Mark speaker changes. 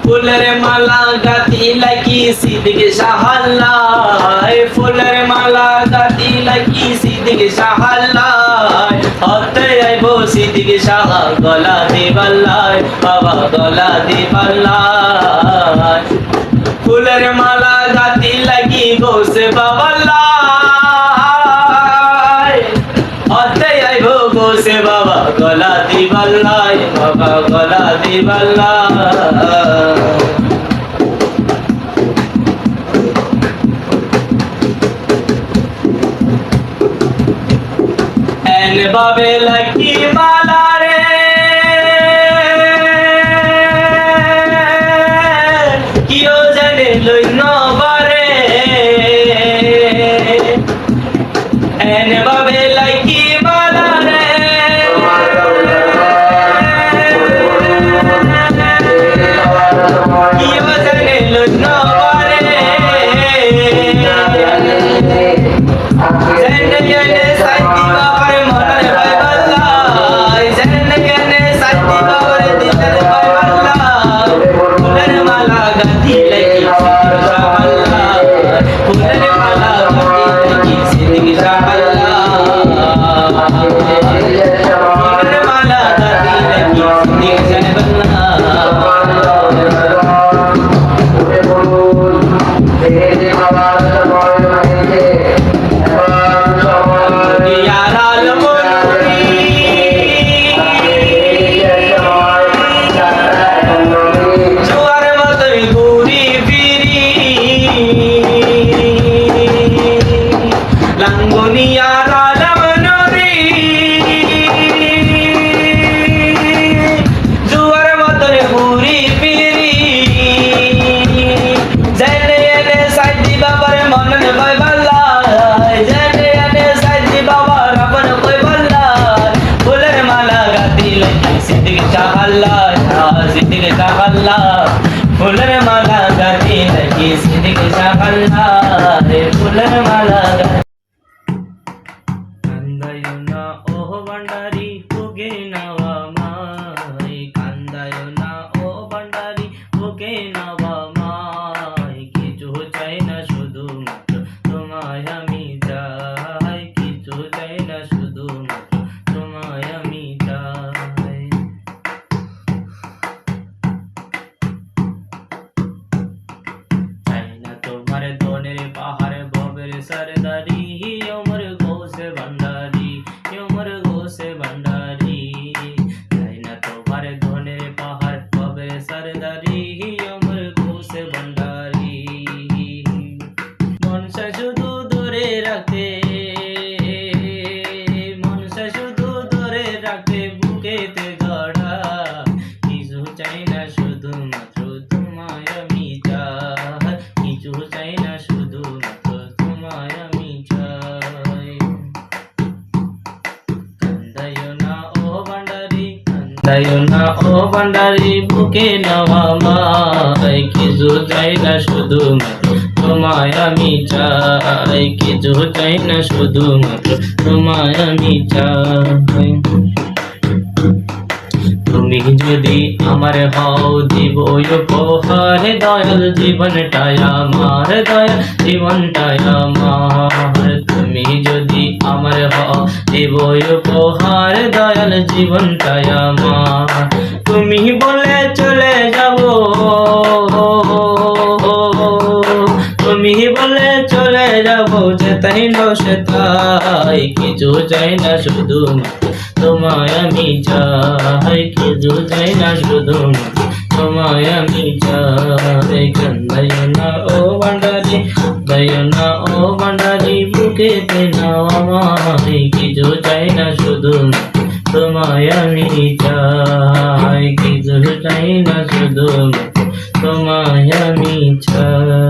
Speaker 1: ফুলের মালা গাতি লাগি সিদ্দিক শাহাল্লাহ ফুলের মালা গাতি লাগি সিদ্দিক শাহাল্লাহ হতে আইব সিদ্দিক শাহ গলা দিবাল্লাহ বাবা গলা দিবাল্লাহ ফুলের মালা গাতি লাগি গোসে বাবাল্লাহ হতে আইব গোসে বাবা গলা দিবাল্লাহ বাবা গলা দিবাল্লাহ বাবে লাকি মালা রে কিও জানে লই নবারে এন বাবে লাকি মালা রে কিও জানে লই নবারে জেনে জেনে সাইতি বাবার মনে ফুলের মালা গাতি লাগি সিদ্দিক শাহাল্লাহ ফুলের মালা কান্দায়ো না ও ভান্ডারি ওকে নাওয়া মাই কান্দায়ো না ও ভান্ডারি ওকে নাওয়া মাই কিছু চাই না শুধু মাত্র তোমায় আমি চাই কিছু চাই না শুধু মাত্র তোমায় আমি চাই तुम्हारे दोने पहाड़ बबेर सरदारी उमर गोसे भंडारी उमर गोसे भंडारी ना तुम्हारे दोने पहाड़ बबेर सरदारी उमर गोसे भंडारी मन से शुधु धरे रखते मन से शुधु धरे रखते बुकेते गड़ा किछु चाই না শুধু মাত্র তোমায় আমি চাই কিছু চাই না শুধু মাত্র তোমায় আমি চাই কান্দায়ো না ও ভান্ডারি বুকে নাওয়া মাই কিছু চাই না শুধু মাত্র তোমায় আমি চাই কিছু চাই না শুধু মাত্র তোমায় আমি চাই তুমি যদি আমার হও দিব উপহার দয়াল জীবনটাই আমার দয়াল জীবনটাই আমার তুমি যদি আমার হও দিব উপহার দয়াল জীবনটাই আমার তুমি বলে চলে যাব তুমি বলে চলে যাব যেতাই না সেতাই কিছু চাই না শুধু তোমায় আমি চাই কিছু চাই না শুধু তোমায় আমি চাই কান্দায়ো না ও ভান্ডারি কান্দায়ো না ও ভান্ডারি বুকেতে নাও আমায় কিছু চাই না শুধু তোমায় আমি চাই কিছু চাই না শুধু তোমায় আমি চাই।